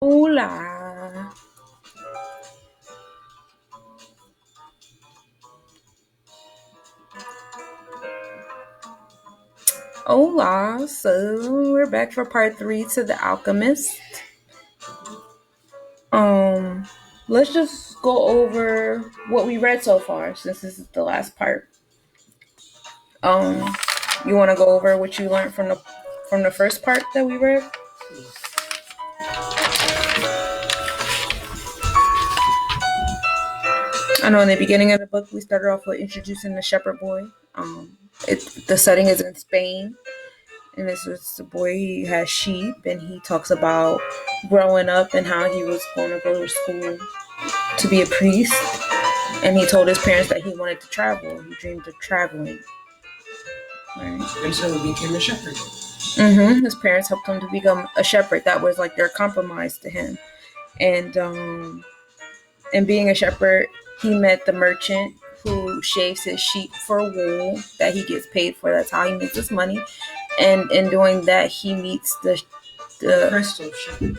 Hola. Hola. So we're back for part 3 to the Alchemist. Um let's just go over what we read so far since this is the last part. Um you wanna go over what you learned from the first part that we read? I know in the beginning of the book we started off with introducing the shepherd boy. The setting is in Spain. And this was the boy, he has sheep, and he talks about growing up and how he was going to go to school to be a priest. And he told his parents that he wanted to travel. He dreamed of traveling. Right? And so he became a shepherd. His parents helped him to become a shepherd. That was like their compromise to him. And being a shepherd, he met the merchant who shaves his sheep for wool that he gets paid for. That's how he makes his money. And in doing that, he meets the crystal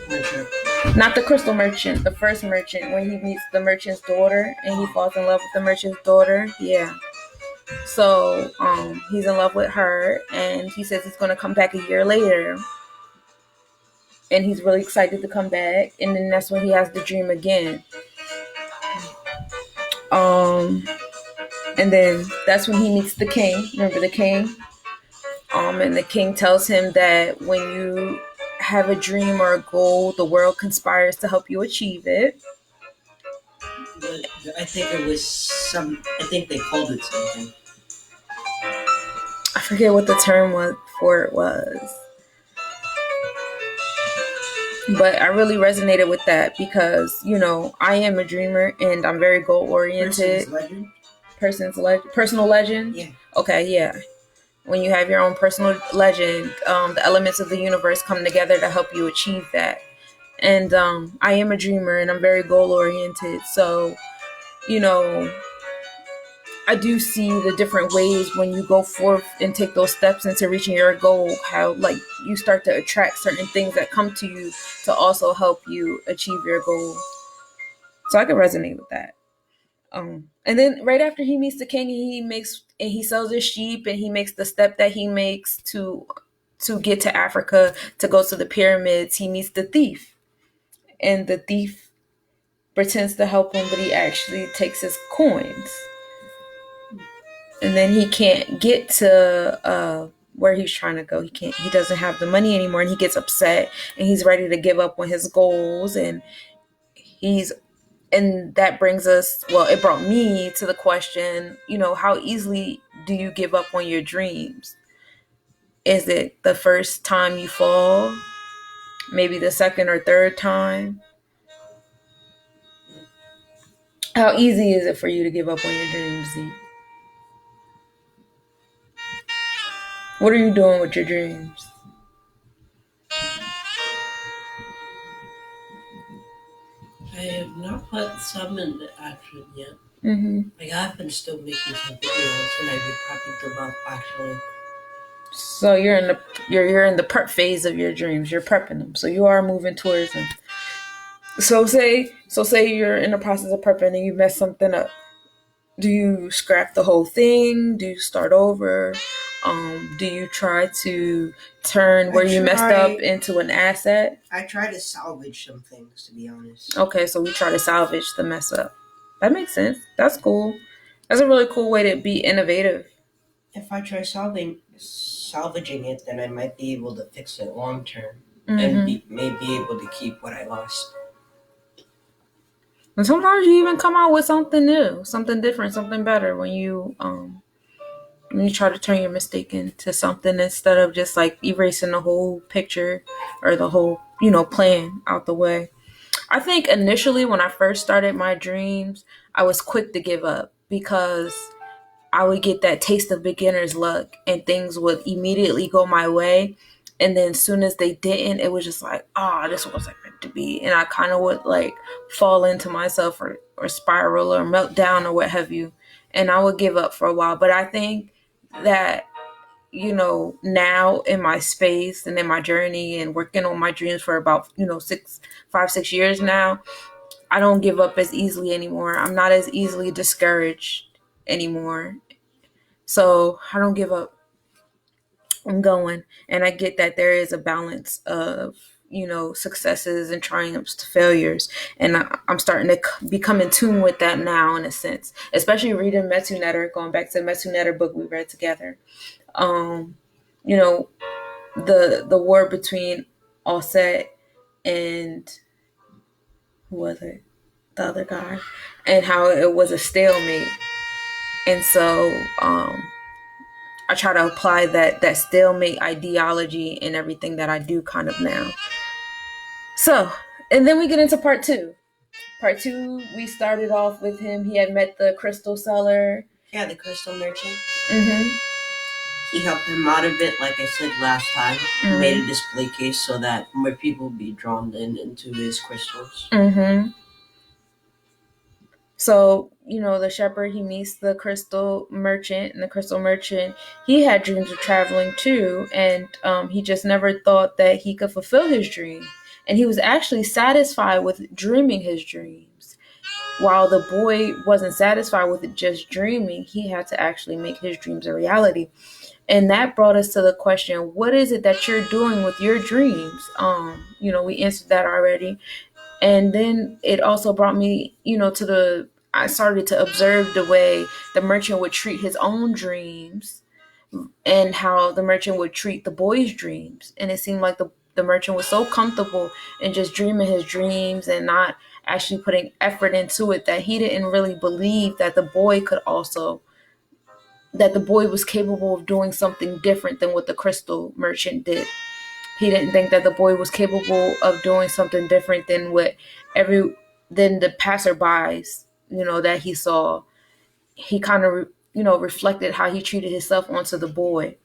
merchant. Not the crystal merchant, the first merchant, when he meets the merchant's daughter and he falls in love with the merchant's daughter. Yeah. So he's in love with her, and he says he's going to come back a year later. And he's really excited to come back. And then that's when he has the dream again. And then that's when he meets the king. Remember the king? And the king tells him that when you have a dream or a goal, the world conspires to help you achieve it. But I think it was I think they called it something. I forget what the term for it was. But I really resonated with that because, I am a dreamer and I'm very goal oriented. Personal legend? Yeah. Okay, yeah. When you have your own personal legend, the elements of the universe come together to help you achieve that. And I am a dreamer and I'm very goal oriented. So, I do see the different ways when you go forth and take those steps into reaching your goal, how like you start to attract certain things that come to you to also help you achieve your goal. So I can resonate with that. And then right after he meets the king, he sells his sheep and he makes the step that he makes to get to Africa to go to the pyramids. He meets the thief, and the thief pretends to help him, but he actually takes his coins. And then he can't get to where he's trying to go. He doesn't have the money anymore, and he gets upset and he's ready to give up on his goals. And that brings us, it brought me to the question, how easily do you give up on your dreams? Is it the first time you fall? Maybe the second or third time? How easy is it for you to give up on your dreams, Z? What are you doing with your dreams? I have not put some into action yet. Mm-hmm. I have been still making some videos, and I would probably give up actually. So you're in the prep phase of your dreams. You're prepping them, so you are moving towards them. So say you're in the process of prepping and you mess something up. Do you scrap the whole thing? Do you start over? Do you try to turn where you messed up into an asset? I try to salvage some things, to be honest. Okay, so we try to salvage the mess up. That makes sense. That's cool. That's a really cool way to be innovative. If I try salvaging it, then I might be able to fix it long term, and may be able to keep what I lost. And sometimes you even come out with something new, something different, something better when you try to turn your mistake into something instead of just like erasing the whole picture or the whole, plan out the way. I think initially when I first started my dreams, I was quick to give up because I would get that taste of beginner's luck and things would immediately go my way. And then as soon as they didn't, it was just like, this wasn't meant to be. And I kind of would like fall into myself or spiral or melt down or what have you. And I would give up for a while. But I think that now in my space and in my journey and working on my dreams for about 6 years now, I don't give up as easily anymore. I'm not as easily discouraged anymore. So I don't give up. I'm going. And I get that there is a balance of, successes and triumphs to failures. And I'm starting to become in tune with that now, in a sense, especially reading Metu Netter, going back to the Metu Netter book we read together. Um, you know, the war between Offset and who was it? The other guy, and how it was a stalemate. And so I try to apply that stalemate ideology in everything that I do kind of now. So, and then we get into part two. Part two, we started off with him. He had met the crystal seller. Yeah, the crystal merchant. Mm-hmm. He helped him out a bit, like I said last time. He made a display case so that more people would be drawn into his crystals. Mm-hmm. So, the shepherd, he meets the crystal merchant, and the crystal merchant, he had dreams of traveling too, and he just never thought that he could fulfill his dream. And he was actually satisfied with dreaming his dreams. While the boy wasn't satisfied with just dreaming, he had to actually make his dreams a reality. And that brought us to the question, what is it that you're doing with your dreams? We answered that already. And then it also brought me, I started to observe the way the merchant would treat his own dreams and how the merchant would treat the boy's dreams. And it seemed like the merchant was so comfortable in just dreaming his dreams and not actually putting effort into it, that he didn't really believe that the boy was capable of doing something different than what the crystal merchant did. He didn't think that the boy was capable of doing something different than than the passerbys, that he saw. He kind of, reflected how he treated himself onto the boy.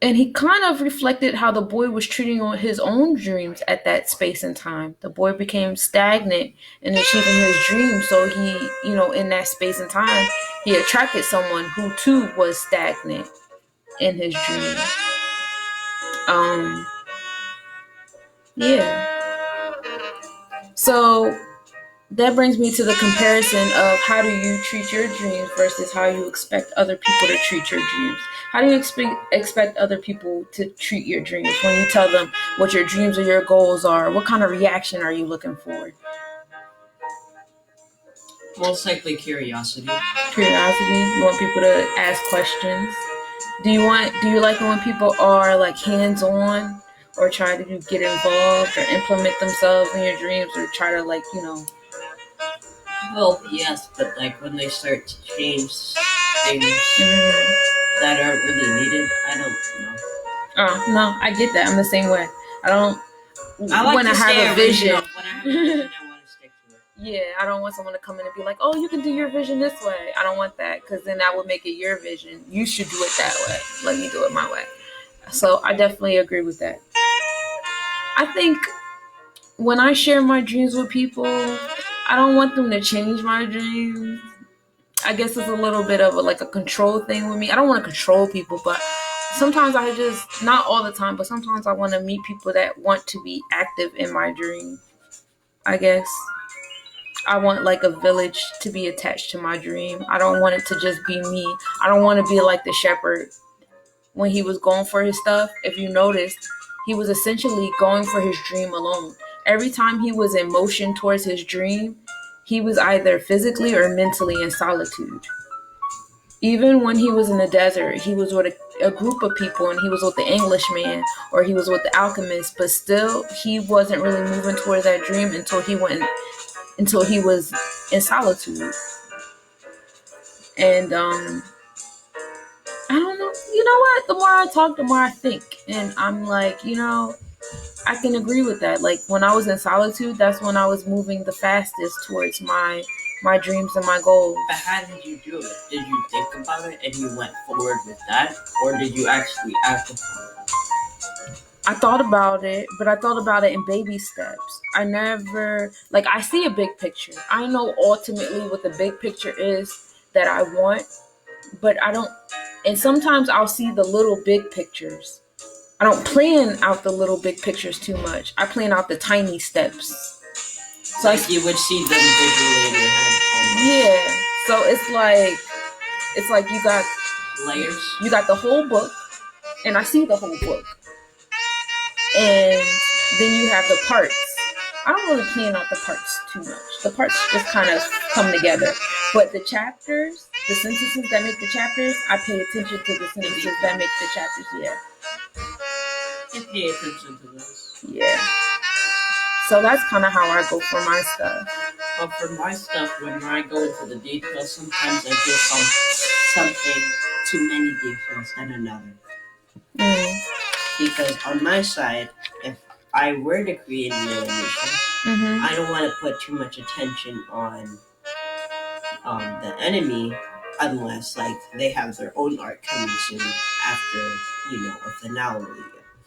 And he kind of reflected how the boy was treating on his own dreams at that space and time. The boy became stagnant in achieving his dreams. So he, in that space and time, he attracted someone who too was stagnant in his dream. Yeah. So that brings me to the comparison of how do you treat your dreams versus how you expect other people to treat your dreams. How do you expect other people to treat your dreams when you tell them what your dreams or your goals are? What kind of reaction are you looking for? Most likely curiosity. Curiosity. You want people to ask questions. Do you like it when people are like hands-on or try to get involved or implement themselves in your dreams, or try to Well, yes, but like when they start to change things that aren't really needed, I don't know. Oh, no, I get that. I'm the same way. When I have a vision. When I have a vision, I want to stick to it. Yeah, I don't want someone to come in and be like, oh, you can do your vision this way. I don't want that, because then that would make it your vision. You should do it that way. Let me do it my way. So I definitely agree with that. I think when I share my dreams with people, I don't want them to change my dreams. I guess it's a little bit of a control thing with me. I don't want to control people, but sometimes not all the time, but sometimes I want to meet people that want to be active in my dream. I guess I want a village to be attached to my dream. I don't want it to just be me. I don't want to be like the shepherd when he was going for his stuff. If you noticed, he was essentially going for his dream alone. Every time he was in motion towards his dream, he was either physically or mentally in solitude. Even when he was in the desert, he was with a group of people, and he was with the Englishman or he was with the alchemist, but still he wasn't really moving towards that dream until he was in solitude. And I don't know. You know what? The more I talk, the more I think. And I'm like, I can agree with that. Like when I was in solitude, that's when I was moving the fastest towards my dreams and my goals. But how did you do it? Did you think about it and you went forward with that? Or did you actually act upon it? I thought about it, but I thought about it in baby steps. I never, I see a big picture. I know ultimately what the big picture is that I want, but I don't And sometimes I'll see the little big pictures. I don't plan out the little big pictures too much. I plan out the tiny steps. So like you would see them visually in your head. Almost. Yeah. So it's like you got layers. You got the whole book, and I see the whole book. And then you have the parts. I don't really plan out the parts too much. The parts just kind of come together. But the chapters, the sentences that make the chapters, I pay attention to the sentences that make the chapters. Yeah. You pay attention to those. Yeah. So that's kind of how I go for my stuff. But for my stuff, when I go into the details, sometimes I get something too many details than another. Because on my side, if I were to create an animation, I don't want to put too much attention on the enemy unless like they have their own art coming soon after a finale of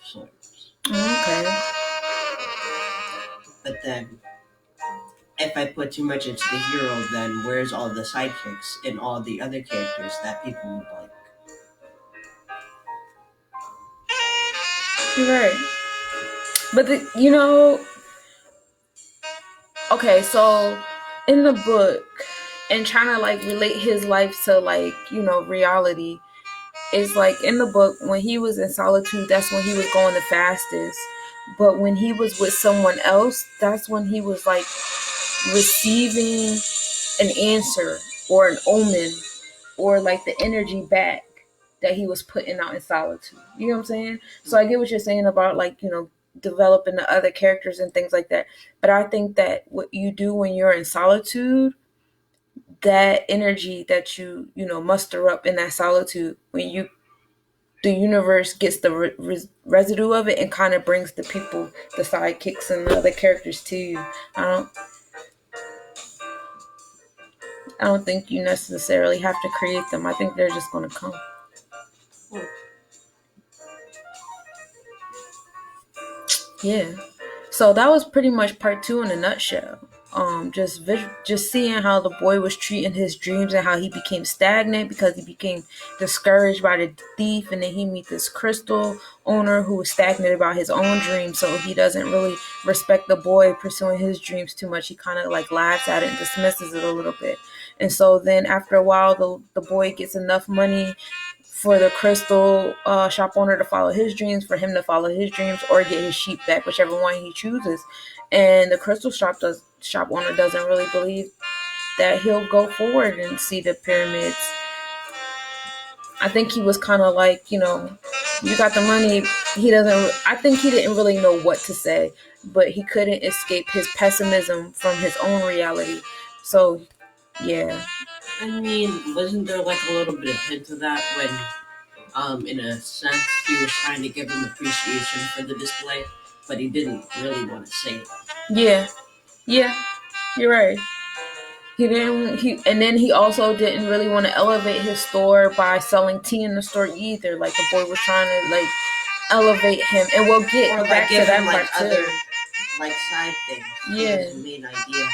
sorts. Okay. But then if I put too much into the hero, then where's all the sidekicks and all the other characters that people would like? You're right. But okay, so in the book, and trying to like relate his life to like, reality, it's like in the book, when he was in solitude, that's when he was going the fastest. But when he was with someone else, that's when he was like receiving an answer or an omen or like the energy back that he was putting out in solitude. You know what I'm saying? So I get what you're saying about like, developing the other characters and things like that. But I think that what you do when you're in solitude, that energy that you muster up in that solitude, when the universe gets the residue of it and kind of brings the people, the sidekicks and the other characters to you. I don't think you necessarily have to create them. I think they're just going to come. Yeah. So that was pretty much part 2 in a nutshell. Just seeing how the boy was treating his dreams and how he became stagnant because he became discouraged by the thief, and then he meets this crystal owner who was stagnant about his own dreams, so he doesn't really respect the boy pursuing his dreams too much. He kind of like laughs at it and dismisses it a little bit. And so then after a while, the boy gets enough money for the crystal shop owner to follow his dreams, for him to follow his dreams, or get his sheep back, whichever one he chooses. And the crystal shop owner doesn't really believe that he'll go forward and see the pyramids. I think he was kind of like, you got the money. I think he didn't really know what to say, but he couldn't escape his pessimism from his own reality. So, yeah. I mean, wasn't there like a little bit of hint of that when, in a sense, he was trying to give him appreciation for the display, but he didn't really want to say it? Yeah, you're right. And then he also didn't really want to elevate his store by selling tea in the store either. Like the boy was trying to like elevate him, and we'll get back to that part too. Other like side things. Yeah. His main idea.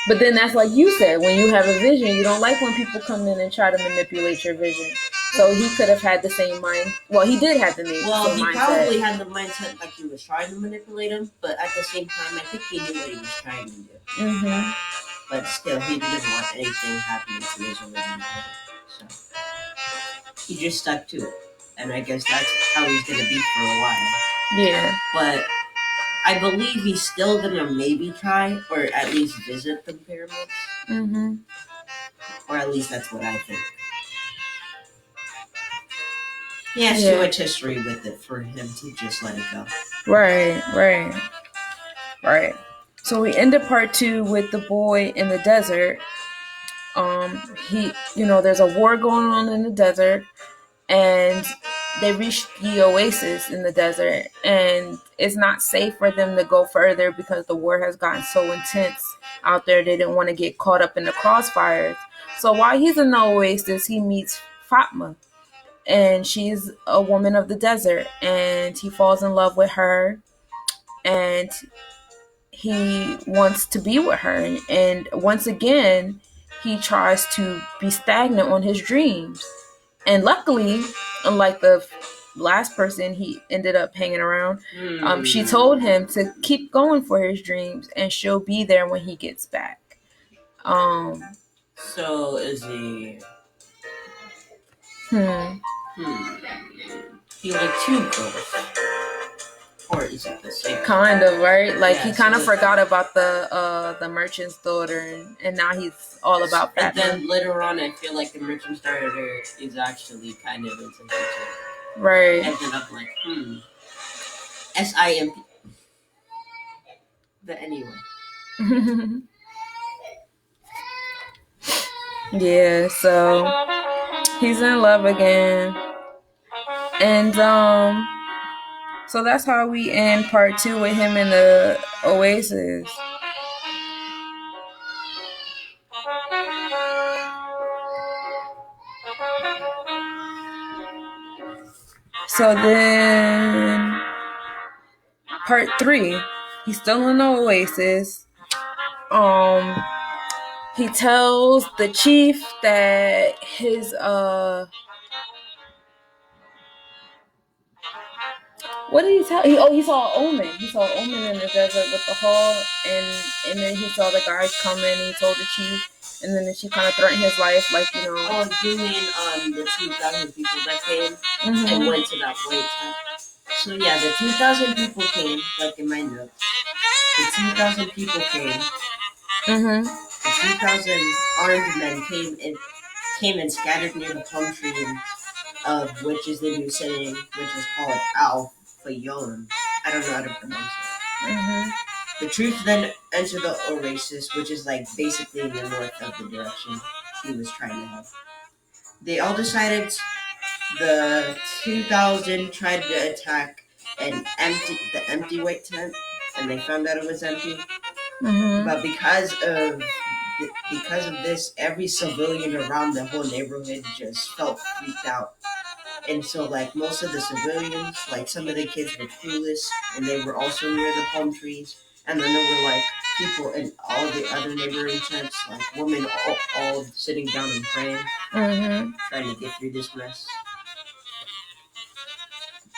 But then that's like you said, when you have a vision, you don't like when people come in and try to manipulate your vision. So he could have had the same mind. Well, he did have the same mindset. Well, he probably had the mindset like he was trying to manipulate him, but at the same time, I think he knew what he was trying to do. Mm-hmm. But still, he didn't want anything happening to his original plan. So he just stuck to it. And I guess that's how he's going to be for a while. Yeah. But I believe he's still going to maybe try, or at least visit the pyramids. Mm-hmm. Or at least that's what I think. He has too much history with it for him to just let it go. Right. So we ended part 2 with the boy in the desert. There's a war going on in the desert, and they reached the oasis in the desert, and it's not safe for them to go further because the war has gotten so intense out there. They didn't want to get caught up in the crossfires. So while he's in the oasis, he meets Fatma, and she's a woman of the desert, and he falls in love with her, and he wants to be with her. And once again, he tries to be stagnant on his dreams. And luckily, unlike the last person he ended up hanging around, she told him to keep going for his dreams and she'll be there when he gets back. So is he? He like two girls, or is it the same? Kind of, right? Like he kind of forgot about the merchant's daughter, and now he's all about that. And then later on, I feel like the merchant's daughter is actually kind of into him too. Right. Ended up like SIMP. But anyway. Yeah, so he's in love again. And so that's how we end part 2 with him in the Oasis. So then part 3, he's still in the Oasis. He tells the chief that his what did he tell? He saw Omen. He saw Omen in the desert with the hall, and then he saw the guys coming. He told the chief, and then the chief kind of threatened his life, like, you know. Oh, you mean the 2,000 people that came and went to that white tent? So yeah, the 2,000 people came, like in my notes. The 2,000 people came. The 2,000 armed men came and scattered near the palm tree of which is the new setting, which is called Al-Fayoum. I don't know how to pronounce it. The troops then entered the oasis, which is like basically in the north of the direction he was trying to head. They all decided the 2,000 tried to attack the empty white tent, and they found out it was empty. But because of this, every civilian around the whole neighborhood just felt freaked out. And so, like, most of the civilians, like, some of the kids were clueless, and they were also near the palm trees. And then there were, like, people in all the other neighboring tents, like, women all sitting down and praying, trying to get through this mess.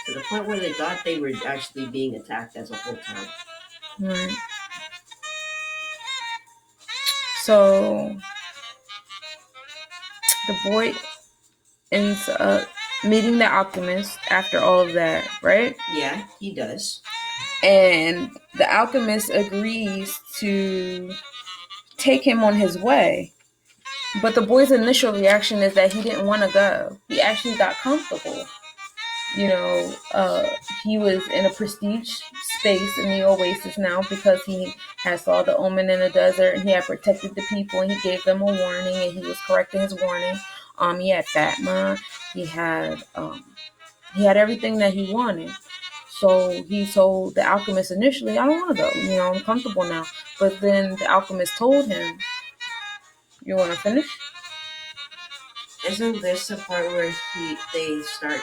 To the point where they thought they were actually being attacked as a whole town. Right. So the boy ends up meeting the alchemist after all of that, right? Yeah, he does. And the alchemist agrees to take him on his way. But the boy's initial reaction is that he didn't want to go. He actually got comfortable. You know, he was in a prestige space in the oasis now because he had saw the Omen in the desert, and he had protected the people, and he gave them a warning, and he was correcting his warning. He had Fatma. He had everything that he wanted. So he told the alchemist initially, I don't want to go. You know, I'm comfortable now. But then the alchemist told him, you want to finish? Isn't this the part where they start,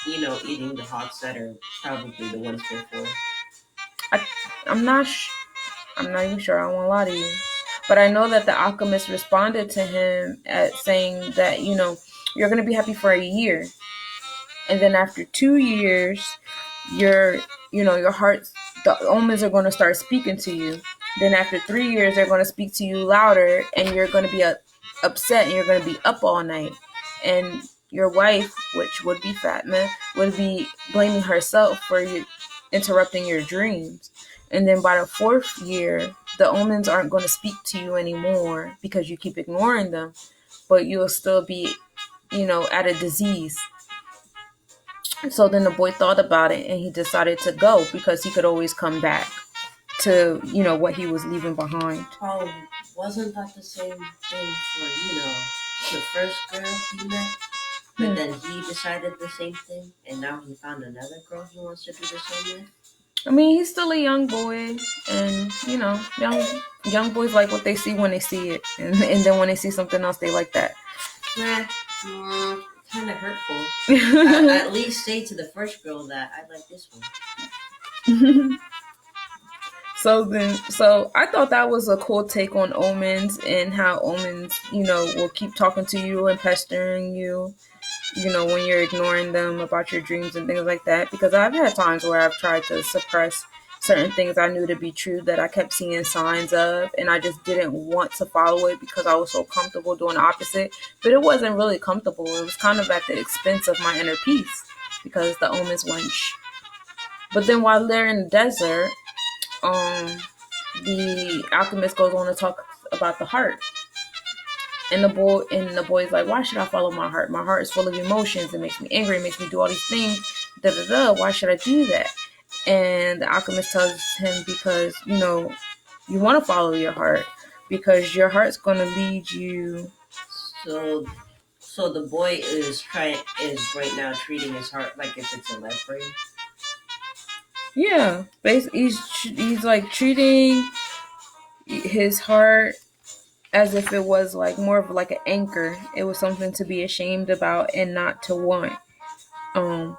eating the hots that are probably the ones before? I'm not even sure. I won't lie to you. But I know that the alchemist responded to him at saying that, you're going to be happy for a year. And then after 2 years, your heart's, the omens are going to start speaking to you. Then after 3 years, they're going to speak to you louder, and you're going to be upset, and you're going to be up all night. And your wife, which would be Fatma, would be blaming herself for you interrupting your dreams. And then by the 4th year, the omens aren't going to speak to you anymore because you keep ignoring them, but you'll still be, at a disease. So then the boy thought about it, and he decided to go because he could always come back to, what he was leaving behind. Oh, wasn't that the same thing for, the first girl he met? But then he decided the same thing, and now he found another girl he wants to do the same with? I mean, he's still a young boy, and, young boys like what they see when they see it. And then when they see something else, they like that. Kind of hurtful. At least say to the first girl that I like this one. So I thought that was a cool take on omens, and how omens, will keep talking to you and pestering you. when you're ignoring them about your dreams and things like that. Because I've had times where I've tried to suppress certain things I knew to be true that I kept seeing signs of, and I just didn't want to follow it because I was so comfortable doing the opposite. But it wasn't really comfortable. It was kind of at the expense of my inner peace because the omens wench. But then while they're in the desert, um, the alchemist goes on to talk about the heart. And the boy's like, why should I follow my heart? My heart is full of emotions. It makes me angry. It makes me do all these things. Da da da. Why should I do that? And the alchemist tells him because you want to follow your heart because your heart's going to lead you. So, so the boy is right now treating his heart like if it's a left brain. Yeah, basically, he's like treating his heart as if it was like more of like an anchor. It was something to be ashamed about and not to want. Um,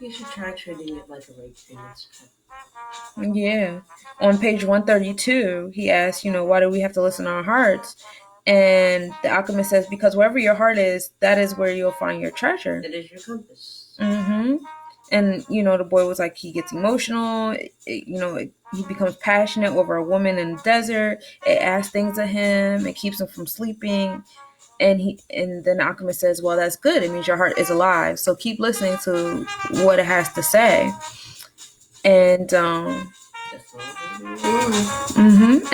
You should try treating it like a right brain. yeah. On page 132, he asks, why do we have to listen to our hearts? And the alchemist says, because wherever your heart is, that is where you'll find your treasure. It is your compass. Mm-hmm. And, the boy was like, he gets emotional. He becomes passionate over a woman in the desert. It asks things of him. It keeps him from sleeping. And then the alchemist says, well, that's good. It means your heart is alive. So keep listening to what it has to say. And, and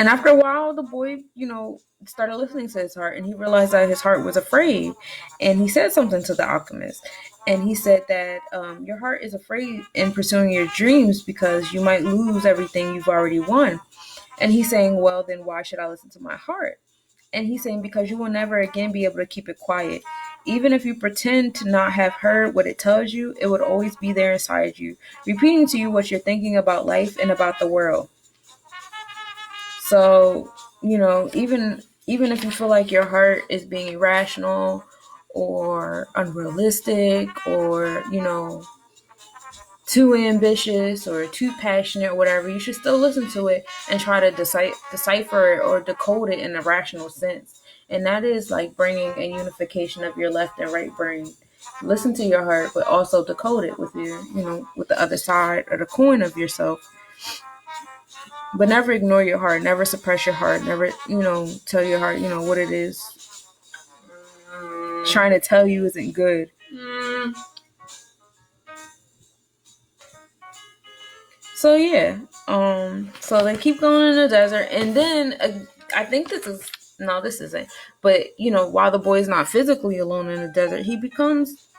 after a while, the boy, started listening to his heart, and he realized that his heart was afraid. And he said something to the alchemist, and he said that your heart is afraid in pursuing your dreams because you might lose everything you've already won. And he's saying, well, then why should I listen to my heart? And he's saying, because you will never again be able to keep it quiet. Even if you pretend to not have heard what it tells you, it would always be there inside you, repeating to you what you're thinking about life and about the world. So, even if you feel like your heart is being irrational or unrealistic or, too ambitious or too passionate or whatever, you should still listen to it and try to decipher it or decode it in a rational sense. And that is like bringing a unification of your left and right brain. Listen to your heart, but also decode it with with the other side or the coin of yourself. But never ignore your heart. Never suppress your heart. Never, tell your heart, what it is trying to tell you isn't good. So yeah, so they keep going in the desert, and then I think this isn't. But while the boy is not physically alone in the desert, he becomes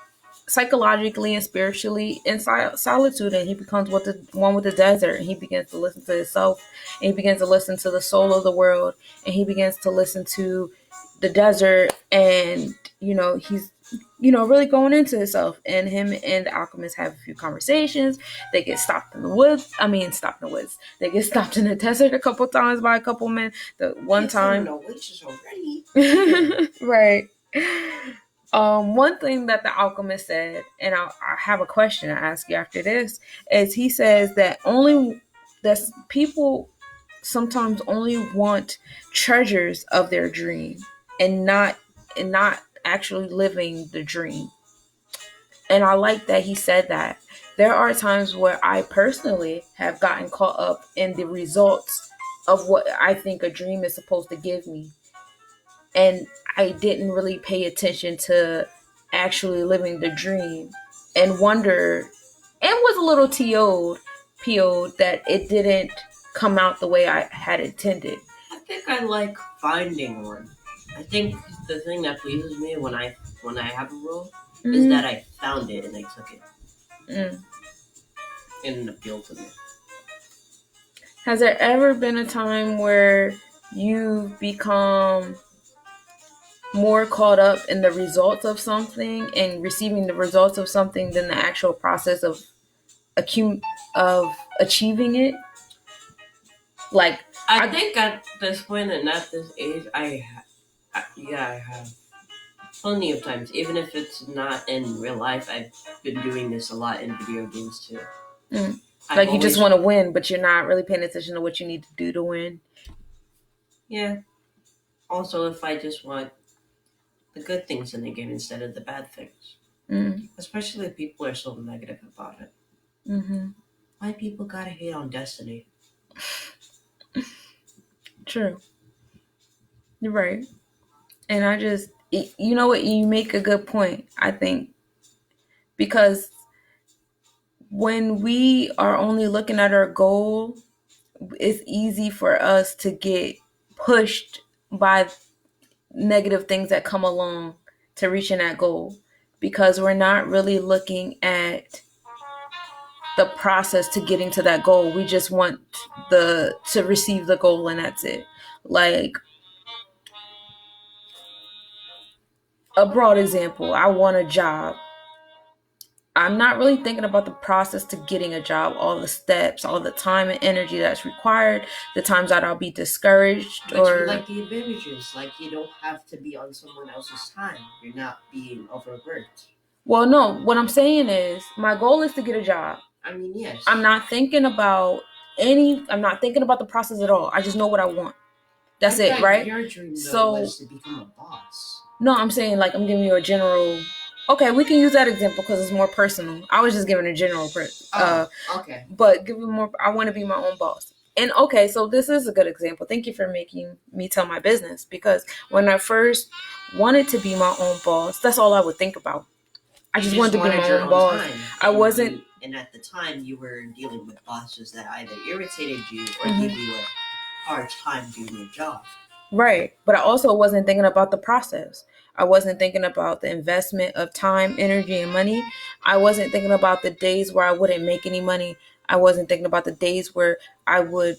psychologically and spiritually in solitude, and he becomes one with the desert, and he begins to listen to himself, and he begins to listen to the soul of the world, and he begins to listen to the desert, and he's really going into himself. And him and the alchemist have a few conversations. They get stopped in the woods. Stopped in the woods. They get stopped in the desert a couple times by a couple men. The one time, witches already. right. One thing that the alchemist said, and I have a question to ask you after this, is he says that people sometimes only want treasures of their dream and not actually living the dream. And I like that he said that. There are times where I personally have gotten caught up in the results of what I think a dream is supposed to give me. And I didn't really pay attention to actually living the dream and wonder and was a little PO'd that it didn't come out the way I had intended. I think I like finding one. I think the thing that pleases me when I have a role is that I found it and I took it. And it appealed to me. Has there ever been a time where you've become more caught up in the results of something and receiving the results of something than the actual process of achieving it? Like, I think at this point and at this age, I have plenty of times. Even if it's not in real life, I've been doing this a lot in video games too. Like you just want to win, but you're not really paying attention to what you need to do to win. Yeah. Also, if I just want the good things in the game instead of the bad things. Mm. Especially if people are so negative about it. Mm-hmm. Why people gotta hate on Destiny? True. You're right. And you know what? You make a good point, I think, because when we are only looking at our goal, it's easy for us to get pushed by negative things that come along to reaching that goal because we're not really looking at the process to getting to that goal. We just want the to receive the goal and that's it. Like a broad example, I want a job. I'm not really thinking about the process to getting a job, all the steps, all the time and energy that's required, the times that I'll be discouraged But or you like the advantages. Like you don't have to be on someone else's time. You're not being overworked. well, no, what I'm saying is my goal is to get a job. I mean, yes. I'm not thinking about the process at all. I just know what I want. That's it, right? Your dream though was to become a boss. No, I'm saying like I'm giving you a general. Okay, we can use that example because it's more personal. I was just giving a general. Okay. But giving more. I want to be my own boss. And okay, so this is a good example. Thank you for making me tell my business because when I first wanted to be my own boss, that's all I would think about. I just wanted to be my own boss. I wasn't. And at the time, you were dealing with bosses that either irritated you or gave you a hard time doing your job. Right. But I also wasn't thinking about the process. I wasn't thinking about the investment of time, energy, and money. I wasn't thinking about the days where I wouldn't make any money. I wasn't thinking about the days where I would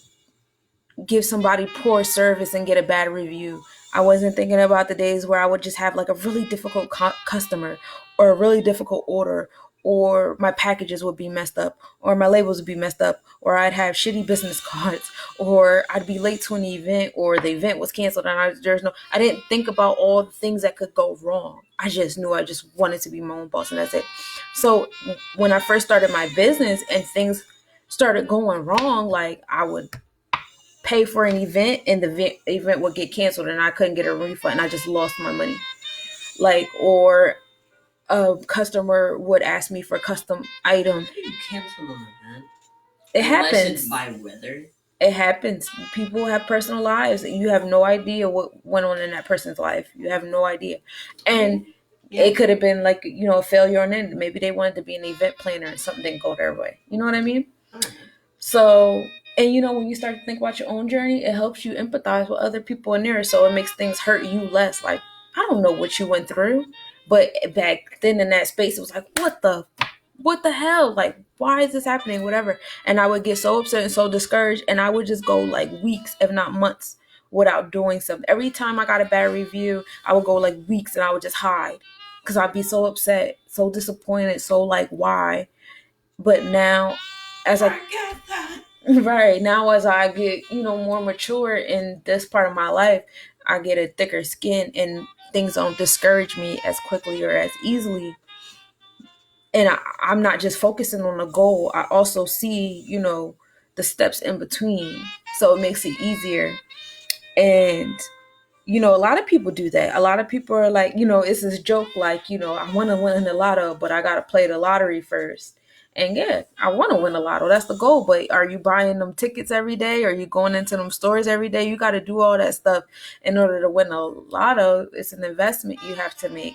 give somebody poor service and get a bad review. I wasn't thinking about the days where I would just have like a really difficult customer or a really difficult order or my packages would be messed up or my labels would be messed up or I'd have shitty business cards or I'd be late to an event or the event was canceled and I didn't think about all the things that could go wrong. I just knew I just wanted to be my own boss and that's it. So when I first started my business and things started going wrong, like I would pay for an event and the event would get canceled and I couldn't get a refund and I just lost my money. Like, or a customer would ask me for a custom item. How do you cancel an event? It happens. It's by weather. It happens. People have personal lives. You have no idea what went on in that person's life. You have no idea. And it could have been like, a failure on it. Maybe they wanted to be an event planner and something didn't go their way. You know what I mean? So, and when you start to think about your own journey, it helps you empathize with other people in there. So it makes things hurt you less. Like, I don't know what you went through. But back then in that space, it was like, what the hell? Like, why is this happening? Whatever. And I would get so upset and so discouraged. And I would just go like weeks, if not months, without doing something. Every time I got a bad review, I would go like weeks and I would just hide. Because I'd be so upset, so disappointed, so like, why? But now, as I get that. Right. Now as I get, more mature in this part of my life, I get a thicker skin and things don't discourage me as quickly or as easily. And I'm not just focusing on the goal. I also see, the steps in between. So it makes it easier. And, a lot of people do that. A lot of people are like, it's this joke like, I want to win the lotto, but I got to play the lottery first. And yeah, I want to win the lotto. That's the goal. But are you buying them tickets every day? Are you going into them stores every day? You got to do all that stuff in order to win a lotto. It's an investment you have to make.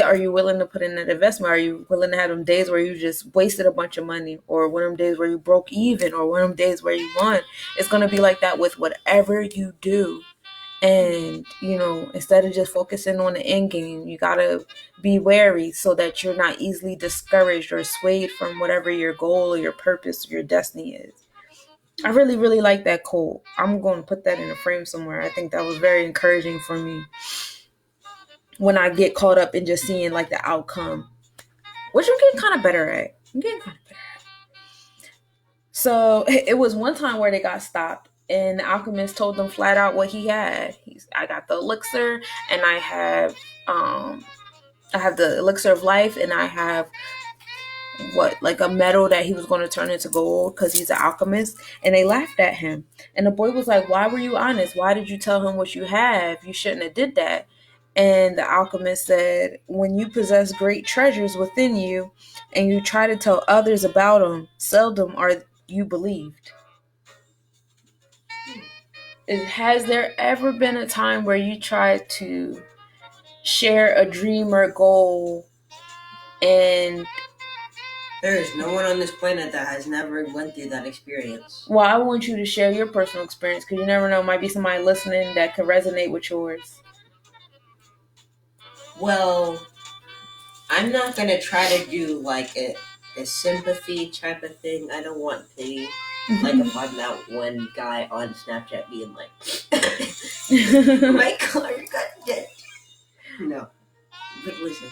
Are you willing to put in that investment? Are you willing to have them days where you just wasted a bunch of money, or one of them days where you broke even, or one of them days where you won? It's going to be like that with whatever you do. And, instead of just focusing on the end game, you got to be wary so that you're not easily discouraged or swayed from whatever your goal or your purpose or your destiny is. I really, really like that quote. I'm going to put that in a frame somewhere. I think that was very encouraging for me when I get caught up in just seeing like the outcome, which I'm getting kind of better at. So it was one time where they got stopped. And the Alchemist told them flat out what he had. I got the elixir, and I have the elixir of life, and I have like a metal that he was going to turn into gold because he's an alchemist. And they laughed at him. And the boy was like, "Why were you honest? Why did you tell him what you have? You shouldn't have did that." And the alchemist said, when you possess great treasures within you and you try to tell others about them, seldom are you believed. Has there ever been a time where you tried to share a dream or goal and there is no one on this planet that has never went through that experience? Well, I want you to share your personal experience because you never know, might be somebody listening that could resonate with yours. Well, I'm not gonna try to do like a sympathy type of thing. I don't want pity. Like if I'm that one guy on Snapchat being like, my car got dead. No. But listen,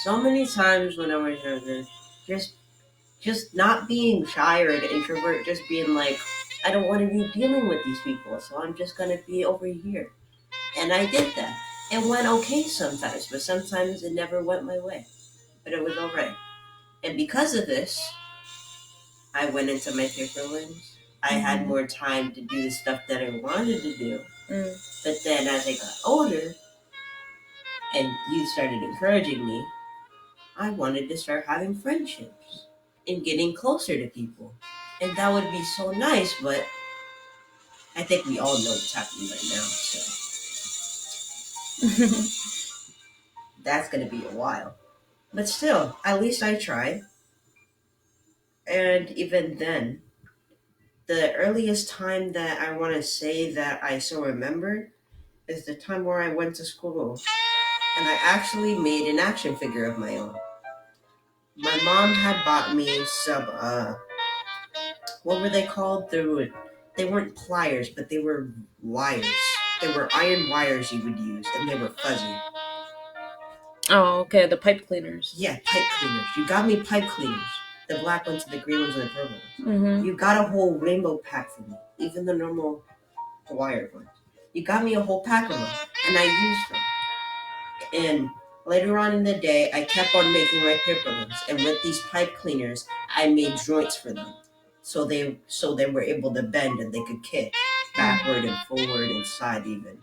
so many times when I was younger, just not being shy or an introvert, just being like, I don't want to be dealing with these people, so I'm just gonna be over here. And I did that. It went okay sometimes, but sometimes it never went my way. But it was alright. And because of this, I went into my paperlings. I had more time to do the stuff that I wanted to do. But then as I got older and you started encouraging me, I wanted to start having friendships and getting closer to people. And that would be so nice, but I think we all know what's happening right now, so that's gonna be a while. But still, at least I tried. And even then, the earliest time that I want to say that I still remember is the time where I went to school and I actually made an action figure of my own. My mom had bought me some, what were they called? They weren't pliers, but they were wires. They were iron wires you would use, and they were fuzzy. Oh, okay, the pipe cleaners. Yeah, pipe cleaners. You got me pipe cleaners. The black ones, the green ones, and the purple ones. You got a whole rainbow pack for me, even the normal wired ones. You got me a whole pack of them, and I used them. And later on in the day, I kept on making my paper ones, and with these pipe cleaners, I made joints for them, so they were able to bend and they could kick backward and forward and side even.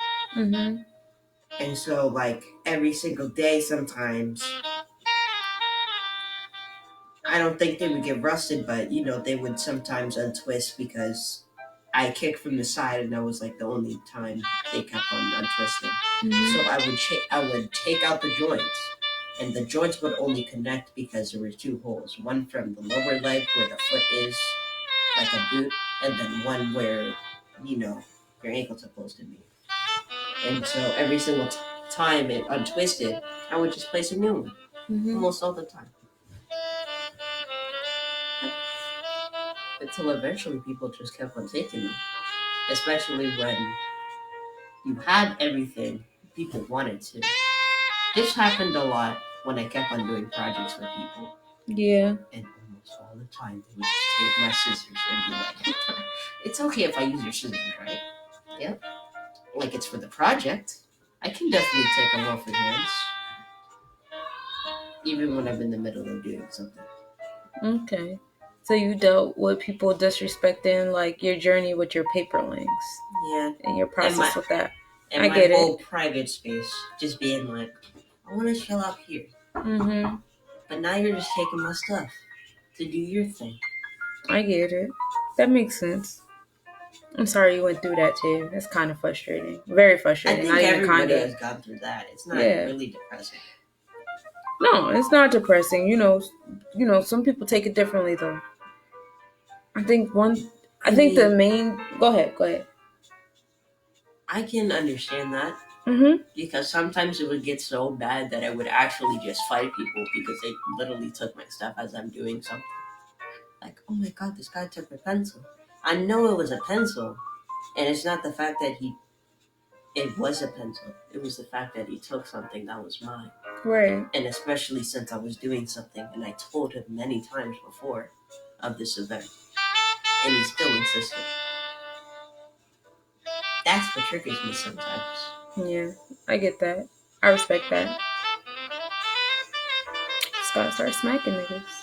And so, like every single day, sometimes I don't think they would get rusted, but they would sometimes untwist because I kicked from the side, and that was like the only time they kept on untwisting. So I would take out the joints, and the joints would only connect because there were two holes. One from the lower leg where the foot is, like a boot, and then one where your ankle's supposed to be. And so every single time it untwisted, I would just place a new one, almost all the time. Until eventually people just kept on taking them, especially when you had everything people wanted to. This happened a lot when I kept on doing projects for people. Yeah. And almost all the time they would just take my scissors and be like, it's okay if I use your scissors, right? Yep. Like it's for the project. I can definitely take them off your hands. Even when I'm in the middle of doing something. Okay. So you dealt with people disrespecting like your journey with your paper links. Yeah. And your process with that. And my whole private space. Just being like, I want to chill out here. But now you're just taking my stuff to do your thing. I get it. That makes sense. I'm sorry you went through that too. That's kind of frustrating. Very frustrating. I think everybody has gone through that. It's not really depressing. No, it's not depressing. Some people take it differently though. I think the main. Go ahead. I can understand that. Because sometimes it would get so bad that I would actually just fight people because they literally took my stuff as I'm doing something. Like, oh my god, this guy took my pencil. I know it was a pencil, and it's not the fact that it was a pencil. It was the fact that he took something that was mine. Right. And especially since I was doing something, and I told him many times before of this event, and he still insisted. That's what triggers me sometimes. Yeah, I get that. I respect that. Just gotta start smacking niggas.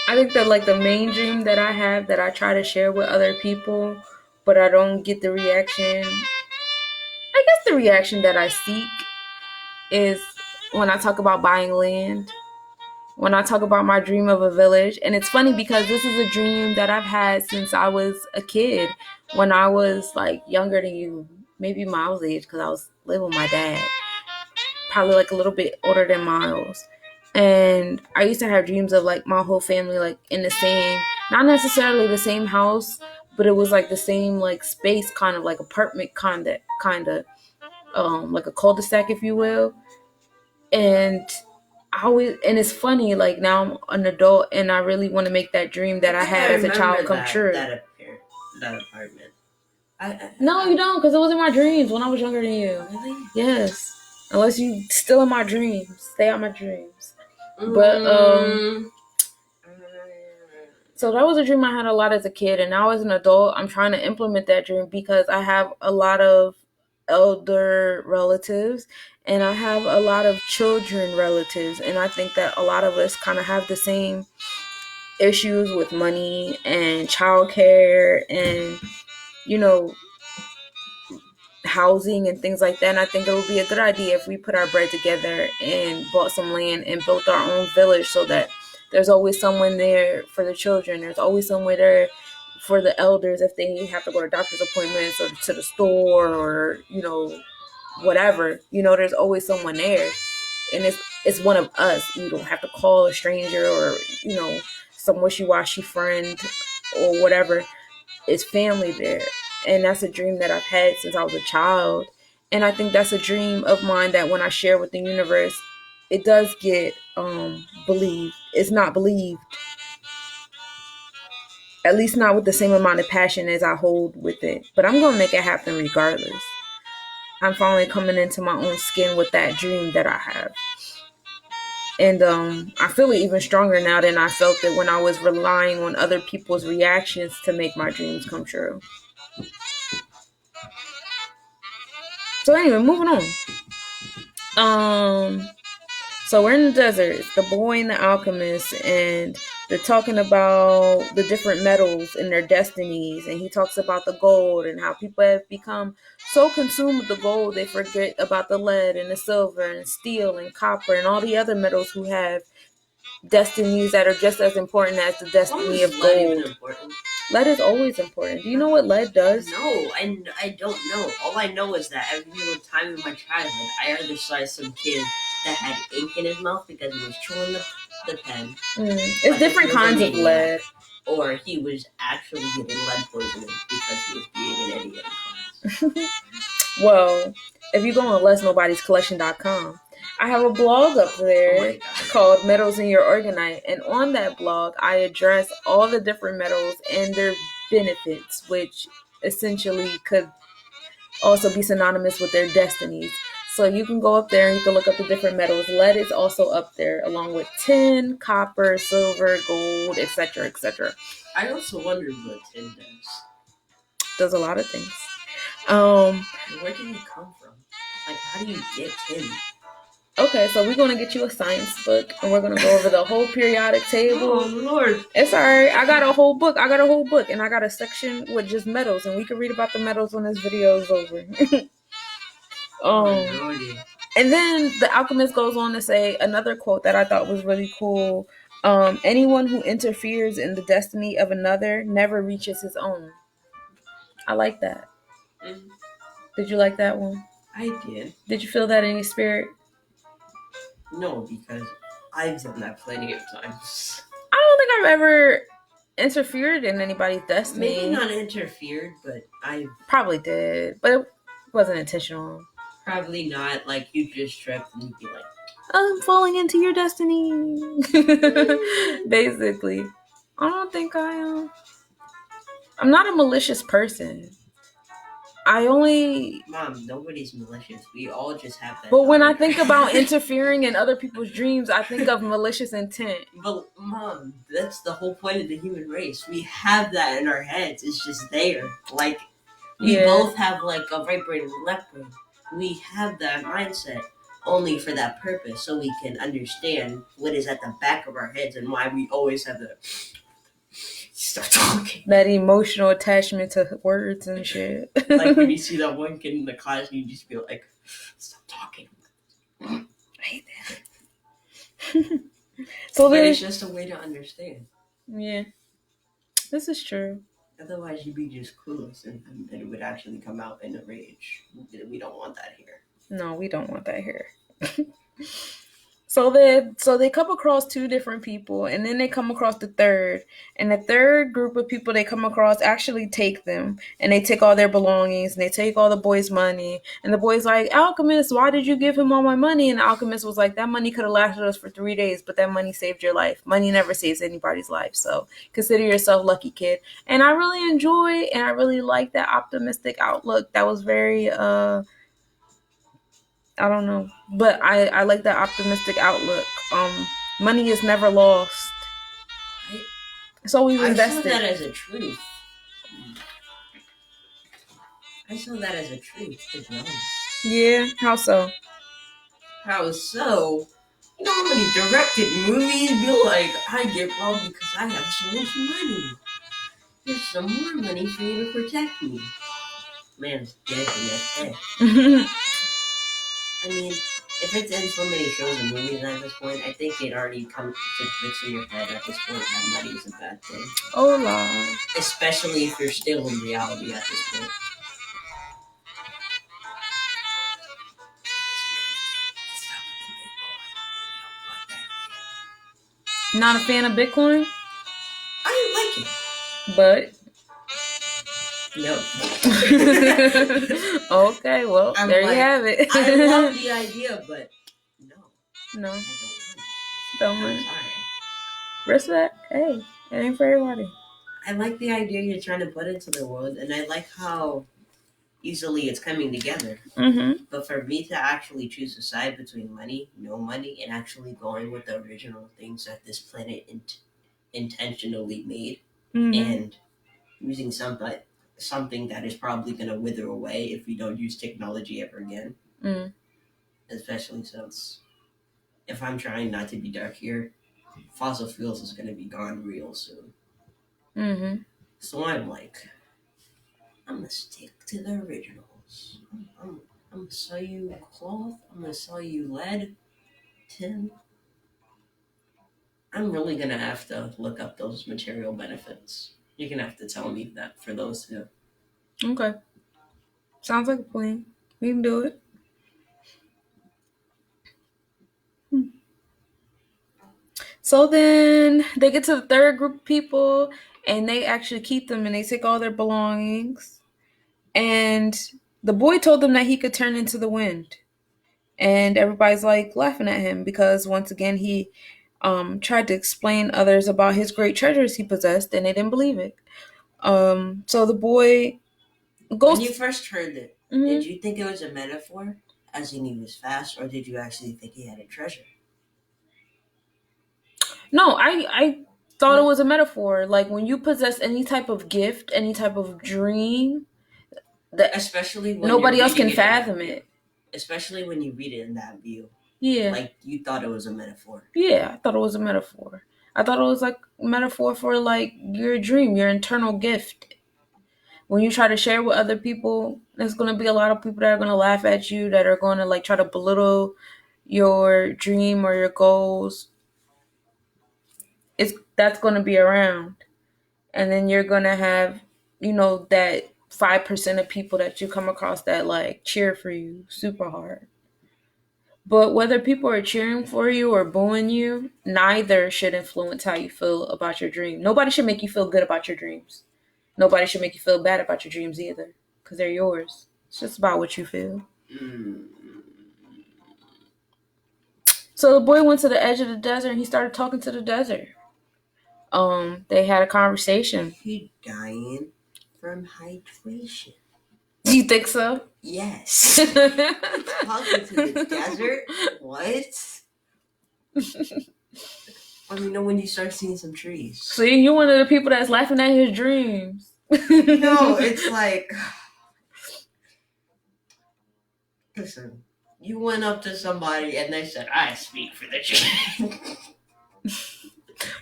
I think that like the main dream that I have that I try to share with other people but I don't get the reaction. I guess the reaction that I seek is when I talk about buying land, when I talk about my dream of a village. And it's funny because this is a dream that I've had since I was a kid. When I was like younger than you, maybe Miles' age, because I was living with my dad, probably like a little bit older than Miles. And I used to have dreams of like my whole family like in the same, not necessarily the same house, but it was like the same like space, kind of like apartment kind of like a cul-de-sac, if you will. And and it's funny, like now I'm an adult and I really want to make that dream that I had as a child come true. That apartment. No, you don't, because it was in my dreams when I was younger than you. Really? Yes. Unless you still in my dreams. Stay out my dreams. But so that was a dream I had a lot as a kid, and now as an adult I'm trying to implement that dream because I have a lot of elder relatives and I have a lot of children relatives, and I think that a lot of us kind of have the same issues with money and childcare and, you know, housing and things like that. And I think it would be a good idea if we put our bread together and bought some land and built our own village, so that there's always someone there for the children. There's always someone there for the elders if they have to go to doctor's appointments or to the store or, you know, whatever. You know, there's always someone there. And it's one of us. You don't have to call a stranger or, you know, some wishy-washy friend or whatever. It's family there. And that's a dream that I've had since I was a child. And I think that's a dream of mine that when I share with the universe, it does get believed. It's not believed, at least not with the same amount of passion as I hold with it. But I'm going to make it happen regardless. I'm finally coming into my own skin with that dream that I have. And I feel it even stronger now than I felt it when I was relying on other people's reactions to make my dreams come true. So anyway, moving on. So we're in the desert. It's the boy and the alchemist, and they're talking about the different metals and their destinies. And he talks about the gold and how people have become so consumed with the gold they forget about the lead and the silver and steel and copper and all the other metals who have destinies that are just as important as the destiny of gold. Lead is always important. Do you know what lead does? No, I don't know. All I know is that every single time in my childhood, I either saw some kid that had ink in his mouth because he was chewing the pen. It's different kinds of lead. Or he was actually getting lead poisoning because he was being an idiot in class. Well, if you go on letsnobodiescollection.com, I have a blog up there called Metals in Your Organite. And on that blog, I address all the different metals and their benefits, which essentially could also be synonymous with their destinies. So you can go up there and you can look up the different metals. Lead is also up there, along with tin, copper, silver, gold, etc., etc. I also wondered what tin does. Does a lot of things. Where did it come from? Like, how do you get tin? Okay, so we're gonna get you a science book, and we're gonna go over the whole periodic table. Oh Lord! It's alright. I got a whole book. And I got a section with just metals, and we can read about the metals when this video is over. And then the alchemist goes on to say another quote that I thought was really cool. Anyone who interferes in the destiny of another never reaches his own. I like that. Mm-hmm. Did you like that one? I did. Did you feel that in your spirit? No, because I've done that plenty of times. I don't think I've ever interfered in anybody's destiny. Maybe not interfered, but I probably did, but it wasn't intentional. Probably not. Like, you just tripped and you'd be like, I'm falling into your destiny. Basically. I don't think I'm not a malicious person. Mom, nobody's malicious. We all just have that. But when I think about interfering in other people's dreams, I think of malicious intent. But Mom, that's the whole point of the human race. We have that in our heads. It's just there. Like, we both have like a right brain and left brain. We have that mindset only for that purpose, so we can understand what is at the back of our heads and why we always have the stop talking. That emotional attachment to words and shit. Like when you see that one kid in the class, and you just feel like, stop talking. I hate that. So but then, it's just a way to understand. Yeah, this is true. Otherwise, you'd be just clueless, and it would actually come out in a rage. We don't want that here. No, we don't want that here. So they come across two different people, and then they come across the third. And the third group of people they come across actually take them, and they take all their belongings, and they take all the boy's money. And the boy's like, Alchemist, why did you give him all my money? And the Alchemist was like, that money could have lasted us for 3 days, but that money saved your life. Money never saves anybody's life, so consider yourself lucky, kid. And I really enjoy, and I really like that optimistic outlook. That was very I don't know, but I like that optimistic outlook. Money is never lost. It's always invested. I saw that as a truth. I saw that as a truth, to be honest. Yeah, how so? How so? You know how many directed movies be like, I get robbed because I have so much money. Here's some more money for you to protect me. Man's dead the next day. I mean, if it's in so many shows and movies at this point, I think it already comes to clicks in your head at this point that money is a bad thing. Oh, la. Especially if you're still in reality at this point. Not a fan of Bitcoin? I like it. But no. Okay, well, I'm there like, you have it. I love the idea, but no. No. I Don't want want it. it. Sorry. Respect. Hey, it ain't for everybody. I like the idea you're trying to put into the world, and I like how easily it's coming together. Mm-hmm. But for me to actually choose a side between money, no money, and actually going with the original things that this planet intentionally made, and using something that is probably going to wither away if we don't use technology ever again. Especially since, if I'm trying not to be dark here, fossil fuels is going to be gone real soon. So I'm like, I'm going to stick to the originals. I'm going to sell you cloth. I'm going to sell you lead, tin. I'm really going to have to look up those material benefits. You're going to have to tell me that for those two. Okay. Sounds like a plan. We can do it. So then they get to the third group of people, and they actually keep them, and they take all their belongings. And the boy told them that he could turn into the wind. And everybody's like laughing at him because once again he tried to explain others about his great treasures he possessed, and they didn't believe it. So the boy goes. When you first heard it, did you think it was a metaphor, as in he was fast, or did you actually think he had a treasure? No, I thought it was a metaphor. Like when you possess any type of gift, any type of dream, that especially when nobody else can fathom it. Especially when you read it in that view. Yeah. Like you thought it was a metaphor. Yeah, I thought it was a metaphor. I thought it was like a metaphor for like your dream, your internal gift. When you try to share with other people, there's going to be a lot of people that are going to laugh at you, that are going to like try to belittle your dream or your goals. That's going to be around. And then you're going to have, that 5% of people that you come across that like cheer for you super hard. But whether people are cheering for you or booing you, neither should influence how you feel about your dream. Nobody should make you feel good about your dreams. Nobody should make you feel bad about your dreams either, because they're yours. It's just about what you feel. So the boy went to the edge of the desert and he started talking to the desert. They had a conversation. He dying from hydration. Do you think so? Yes. Talking to the desert? What? When you start seeing some trees. See, you're one of the people that's laughing at his dreams. No, it's like, listen, you went up to somebody and they said, I speak for the tree.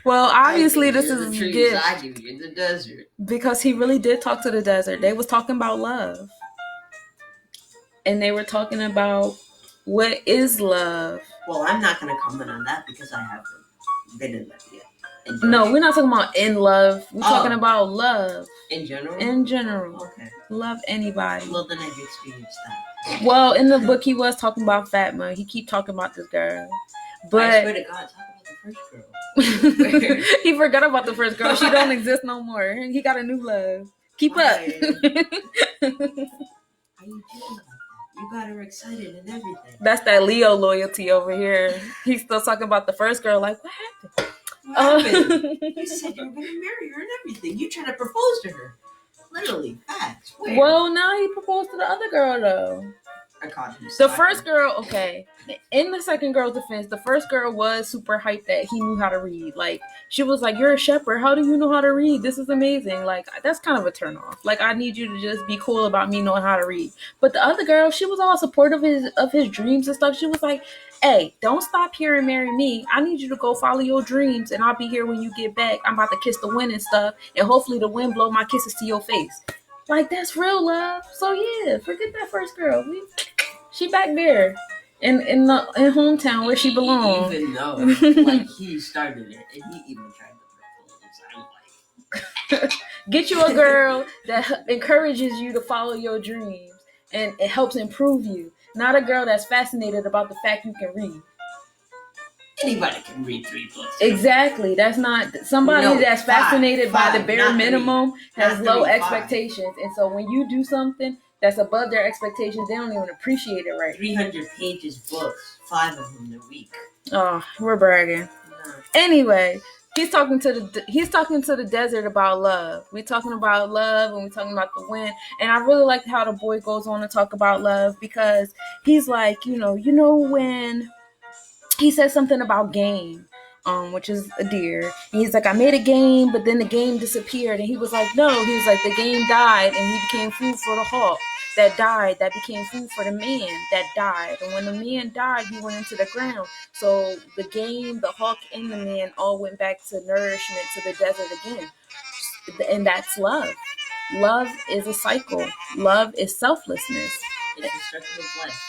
Well, obviously this You're is the a trees, gift I give you the desert. because he really did talk to the desert. They was talking about love, and they were talking about what is love. Well, I'm not going to comment on that because I haven't been in love yet. No, we're not talking about in love. We're talking about love. In general? In general. Okay. Love anybody. Well, then I've experienced that. Well, in the book, he was talking about Fatma. He keep talking about this girl. But I swear to God, talk about the first girl. He forgot about the first girl. She don't exist no more. He got a new love. Keep up. How you doing about that? You got her excited and everything. That's that Leo loyalty over here. He's still talking about the first girl. Like, what happened? What happened? You said you were going to marry her and everything. You tried to propose to her. Literally, facts. Well, now he proposed to the other girl, though. I caught him. The first girl, okay. In the second girl's defense, the first girl was super hyped that he knew how to read. Like, she was like, "You're a shepherd. How do you know how to read? This is amazing." Like, that's kind of a turn off. Like, I need you to just be cool about me knowing how to read. But the other girl, she was all supportive of his dreams and stuff. She was like, "Hey, don't stop here and marry me. I need you to go follow your dreams, and I'll be here when you get back. I'm about to kiss the wind and stuff, and hopefully the wind blow my kisses to your face." Like, that's real love. So yeah, forget that first girl. She back there in hometown where she belongs. Even though like he started it and he even tried to propose, I'm like, get you a girl that encourages you to follow your dreams and it helps improve you. Not a girl that's fascinated about the fact you can read. Anybody can read 3 books. Exactly. That's not somebody that's fascinated by the bare minimum has low expectations. And so when you do something that's above their expectations, they don't even appreciate it right. 300 pages books, 5 of them a week. Oh, we're bragging. No. Anyway, he's talking to the desert about love. We're talking about love and we're talking about the wind. And I really like how the boy goes on to talk about love because he's like, you know when he says something about game, which is a deer. And he's like, I made a game, but then the game disappeared. And he was like, no. He was like, the game died, and he became food for the hawk that died. That became food for the man that died. And when the man died, he went into the ground. So the game, the hawk, and the man all went back to nourishment to the desert again. And that's love. Love is a cycle. Love is selflessness. It's a circle of life.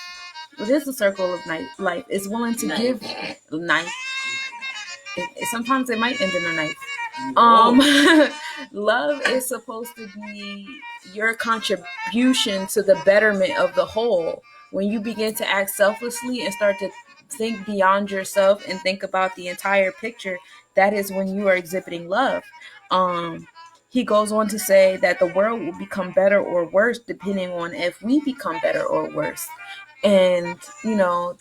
It is a circle of life. It's willing to give knife. Sometimes it might end in a knife. Love is supposed to be your contribution to the betterment of the whole. When you begin to act selflessly and start to think beyond yourself and think about the entire picture, that is when you are exhibiting love. He goes on to say that the world will become better or worse depending on if we become better or worse. And,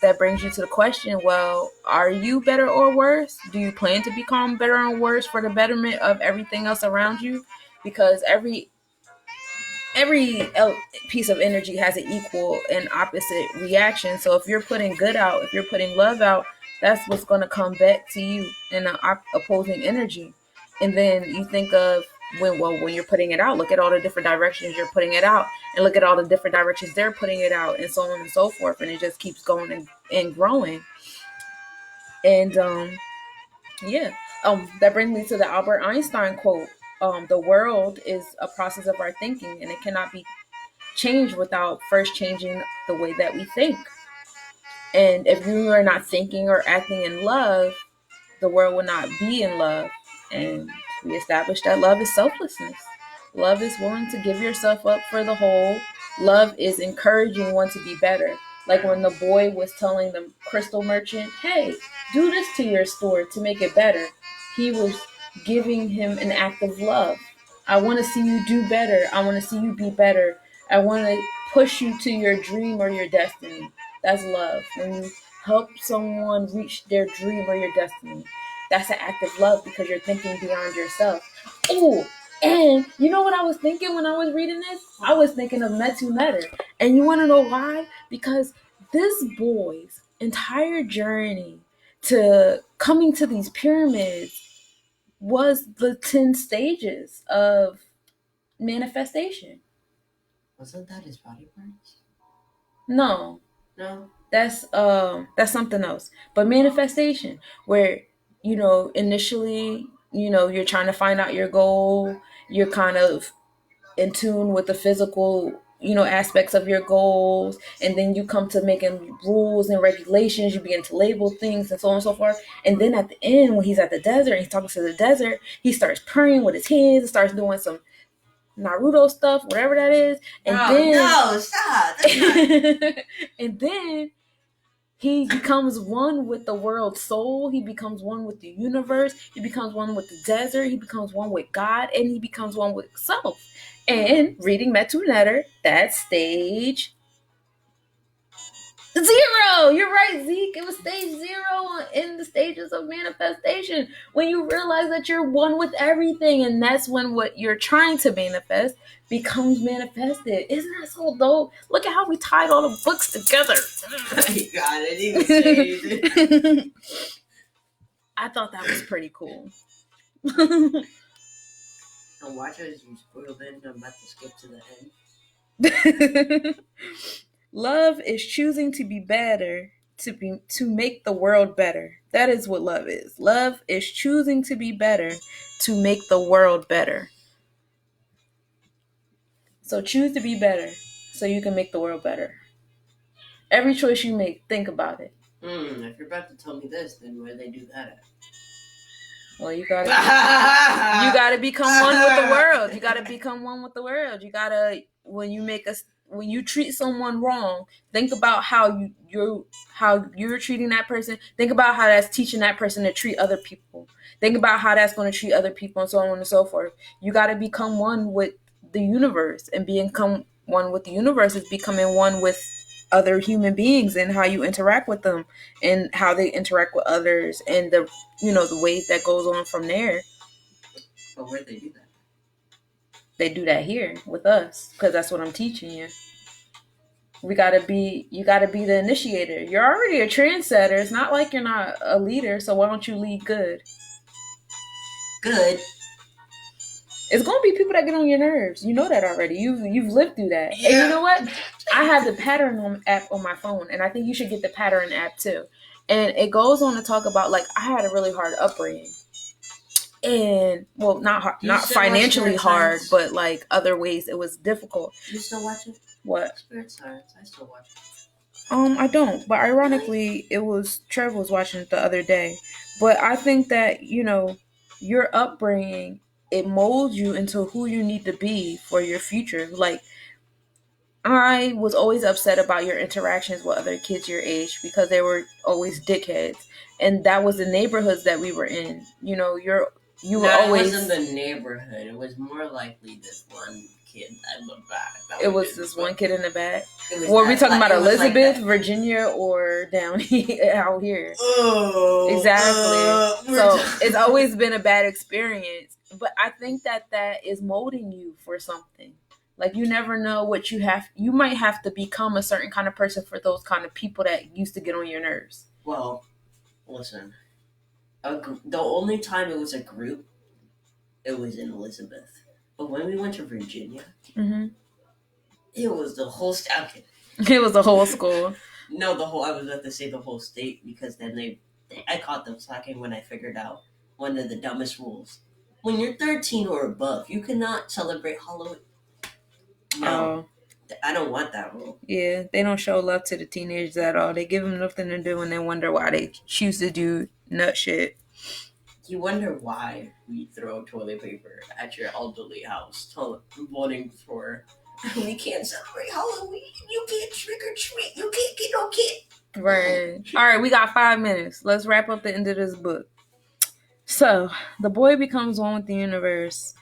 that brings you to the question, well, are you better or worse? Do you plan to become better or worse for the betterment of everything else around you? Because every piece of energy has an equal and opposite reaction. So if you're putting good out, if you're putting love out, that's what's going to come back to you in an opposing energy. And then you think of when you're putting it out, look at all the different directions you're putting it out, and look at all the different directions they're putting it out, and so on and so forth, and it just keeps going and growing. And that brings me to the Albert Einstein quote: "The world is a process of our thinking, and it cannot be changed without first changing the way that we think." And if you are not thinking or acting in love, the world will not be in love. And we established that love is selflessness. Love is willing to give yourself up for the whole. Love is encouraging one to be better. Like when the boy was telling the crystal merchant, hey, do this to your store to make it better. He was giving him an act of love. I want to see you do better. I want to see you be better. I want to push you to your dream or your destiny. That's love. When you help someone reach their dream or your destiny, that's an act of love because you're thinking beyond yourself. Ooh, and you know what I was thinking when I was reading this? I was thinking of Metu Netter. And you want to know why? Because this boy's entire journey to coming to these pyramids was the 10 stages of manifestation. Wasn't that his body parts? No. No. That's something else. But manifestation, where initially, you're trying to find out your goal. You're kind of in tune with the physical, aspects of your goals. And then you come to making rules and regulations. You begin to label things and so on and so forth. And then at the end, when he's at the desert and he's talking to the desert, he starts purring with his hands and starts doing some Naruto stuff, whatever that is. And no, stop. and then he becomes one with the world's soul. He becomes one with the universe. He becomes one with the desert. He becomes one with God, and he becomes one with self. And reading Metu Netter, that's stage 0. You're right, Zeke. It was stage 0 in the stages of manifestation. When you realize that you're one with everything, and that's when what you're trying to manifest becomes manifested. Isn't that so dope? Look at how we tied all the books together. God, I didn't even say anything. I thought that was pretty cool. Now watch as you spoil it. I'm about to skip to the end. Love is choosing to be better, to make the world better. That is what love is. Love is choosing to be better to make the world better. So choose to be better so you can make the world better. Every choice you make, think about it. If you're about to tell me this, then where do they do that at? Well, you gotta become one with the world. You gotta become one with the world. You gotta, when you treat someone wrong, think about how you're treating that person. Think about how that's teaching that person to treat other people. Think about how that's going to treat other people, and so on and so forth. You gotta become one with the universe, and become one with the universe is becoming one with other human beings, and how you interact with them, and how they interact with others, and the ways that goes on from there. But where'd they do that? They do that here with us, because that's what I'm teaching you. You gotta be the initiator. You're already a trendsetter. It's not like you're not a leader, so why don't you lead good? Good. It's gonna be people that get on your nerves. You know that already. You've lived through that. Yeah. And you know what? I have the pattern app on my phone, and I think you should get the pattern app too. And it goes on to talk about, like, I had a really hard upbringing, and not financially hard, but like other ways it was difficult. You still watch it? What? Spirit Science. I still watch it. I don't, but ironically, it was Trevor was watching it the other day. But I think that your upbringing, it molds you into who you need to be for your future. Like, I was always upset about your interactions with other kids your age, because they were always dickheads, and that was the neighborhoods that we were in. You were always. It wasn't the neighborhood. It was more likely this one kid in the back. It was this one kid in the back. Were we talking about Elizabeth, Virginia, or down here, out here? Oh, exactly. So it's always been a bad experience, but I think that is molding you for something. Like, you never know what you might have to become a certain kind of person for those kind of people that used to get on your nerves. Well, listen. The only time it was a group, it was in Elizabeth. But when we went to Virginia, it was the whole state. It was the whole school. No, I was about to say the whole state, because then I caught them slacking when I figured out one of the dumbest rules. When you're 13 or above, you cannot celebrate Halloween. No, I don't want that rule. Yeah, they don't show love to the teenagers at all. They give them nothing to do, and they wonder why they choose to do nut shit. You wonder why we throw toilet paper at your elderly house, voting for, we can't celebrate Halloween, you can't trick or treat, you can't get no kid. Right. All right, we got 5 minutes. Let's wrap up the end of this book. So, the boy becomes one with the universe.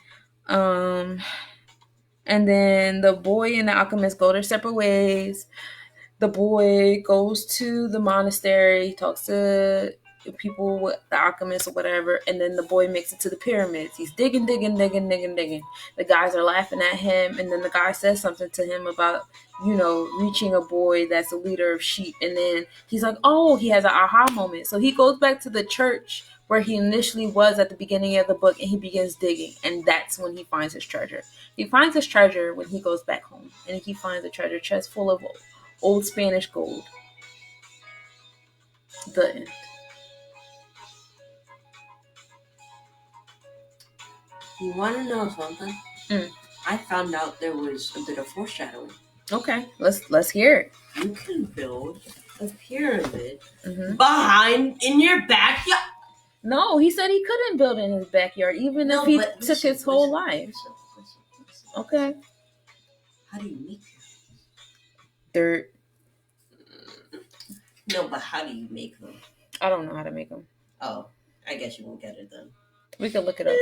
And then the boy and the alchemist go their separate ways. The boy goes to the monastery, talks to people with the alchemists or whatever, and then the boy makes it to the pyramids. He's digging. The guys are laughing at him, and then the guy says something to him about, reaching a boy that's a leader of sheep, and then he's like, oh, he has an aha moment. So he goes back to the church where he initially was at the beginning of the book, and he begins digging, and that's when he finds his treasure. He finds his treasure when he goes back home, and he finds a treasure chest full of old Spanish gold. The end. You want to know something? Mm. I found out there was a bit of foreshadowing. Okay, let's hear it. You can build a pyramid behind in your backyard. No, he said he couldn't build in his backyard, even if he took his whole life. Listen. Okay. How do you make them? Dirt. No, but how do you make them? I don't know how to make them. Oh, I guess you won't get it then. We can look it up.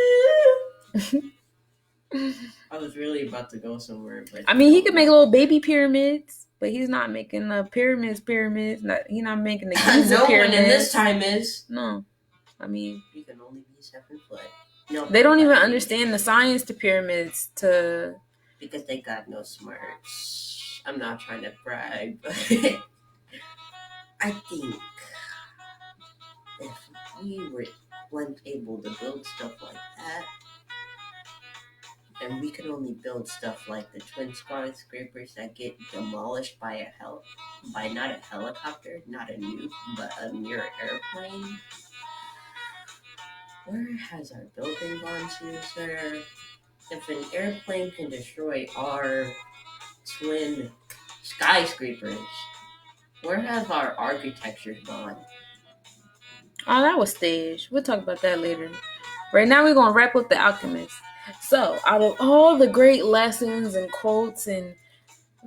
I was really about to go somewhere, but I mean, he could make little baby pyramids, but he's not making the pyramids. He's not making the Giza no pyramids. one in this time is. No, I mean, you can only be 7 foot. No, they don't even understand the science to pyramids because they got no smarts. I'm not trying to brag, but I think if we weren't able to build stuff like that, and we could only build stuff like the twin skyscrapers that get demolished by by not a helicopter, not a nuke, but a mere airplane. Where has our building gone to, sir? If an airplane can destroy our twin skyscrapers, where have our architecture gone? Oh, that was staged. We'll talk about that later. Right now, we're going to wrap up The Alchemist. So, out of all the great lessons and quotes and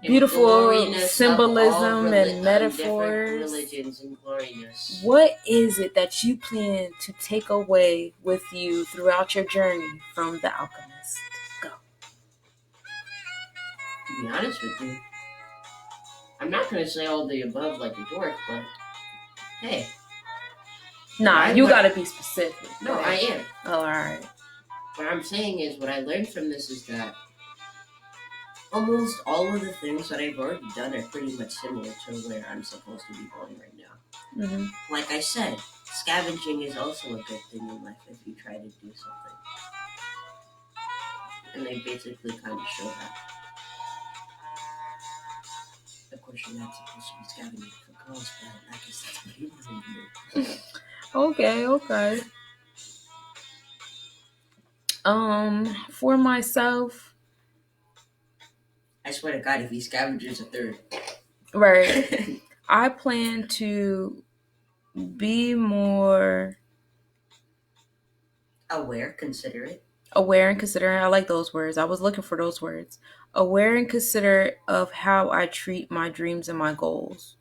beautiful symbolism and metaphors, what is it that you plan to take away with you throughout your journey from The Alchemist? Go. To be honest with you, I'm not going to say all the above like a dork, but hey. Nah, you got to be specific. No, I am. Oh, all right. What I'm saying is, what I learned from this is that almost all of the things that I've already done are pretty much similar to where I'm supposed to be going right now. Mm-hmm. Like I said, scavenging is also a good thing in life if you try to do something. And they basically kind of show that. Of course, you're not supposed to be scavenging for girls, but I guess that's what you want to do. Okay. For myself, I swear to God, if he scavenges a third, right, I plan to be more aware, considerate. Aware and considerate. I like those words. I was looking for those words. Aware and considerate of how I treat my dreams and my goals.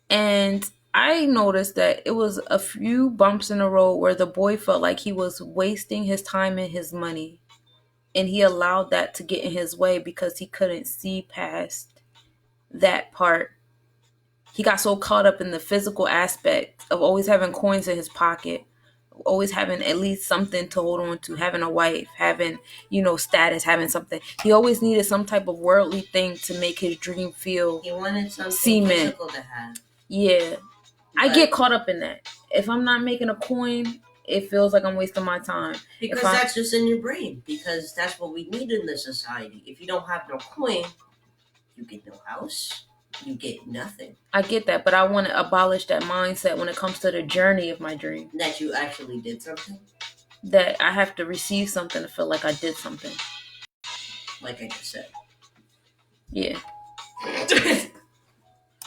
And I noticed that it was a few bumps in the road where the boy felt like he was wasting his time and his money. And he allowed that to get in his way because he couldn't see past that part. He got so caught up in the physical aspect of always having coins in his pocket, always having at least something to hold on to, having a wife, having, status, having something. He always needed some type of worldly thing to make his dream feel he wanted something physical to have. Yeah. But I get caught up in that. If I'm not making a coin, it feels like I'm wasting my time. Because that's just in your brain. Because that's what we need in this society. If you don't have no coin, you get no house. You get nothing. I get that, but I want to abolish that mindset when it comes to the journey of my dream. That you actually did something? That I have to receive something to feel like I did something. Like I just said. Yeah.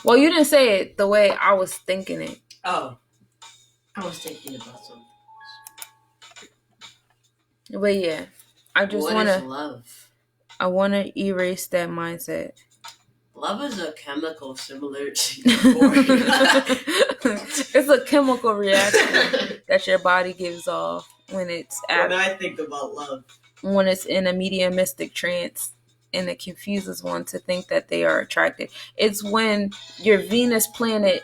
Well, you didn't say it the way I was thinking it. Oh. I was thinking about something. But yeah. I just want to... love? I want to erase that mindset. Love is a chemical similar to euphoria. It's a chemical reaction that your body gives off when it's... When I think about love. When it's in a mediumistic trance. And it confuses one to think that they are attracted. It's when your Venus planet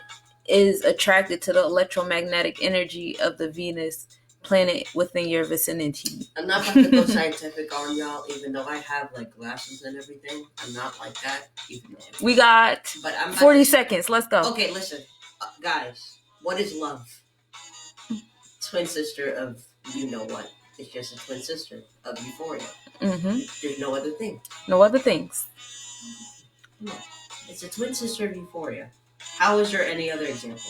is attracted to the electromagnetic energy of the Venus planet within your vicinity. I'm not about to go scientific on y'all, even though I have glasses and everything. I'm not like that. Even though we got 40 seconds. Let's go. Okay, listen. Guys, what is love? Twin sister of you know what. It's just a twin sister of euphoria. Mm-hmm. There's no other thing. No other things. No. It's a twin sister of euphoria. How is there any other example?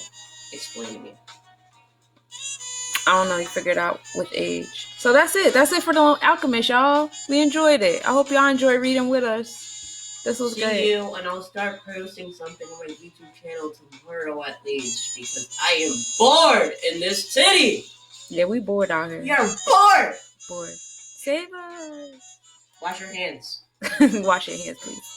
Explain to me. I don't know. You figure it out with age. So that's it. That's it for the Alchemist, y'all. We enjoyed it. I hope y'all enjoyed reading with us. This was good. See you, and I'll start producing something on my YouTube channel tomorrow at least, because I am bored in this city. Yeah, we bored out here. You're bored. Bored. Save us. Wash your hands. Wash your hands, please.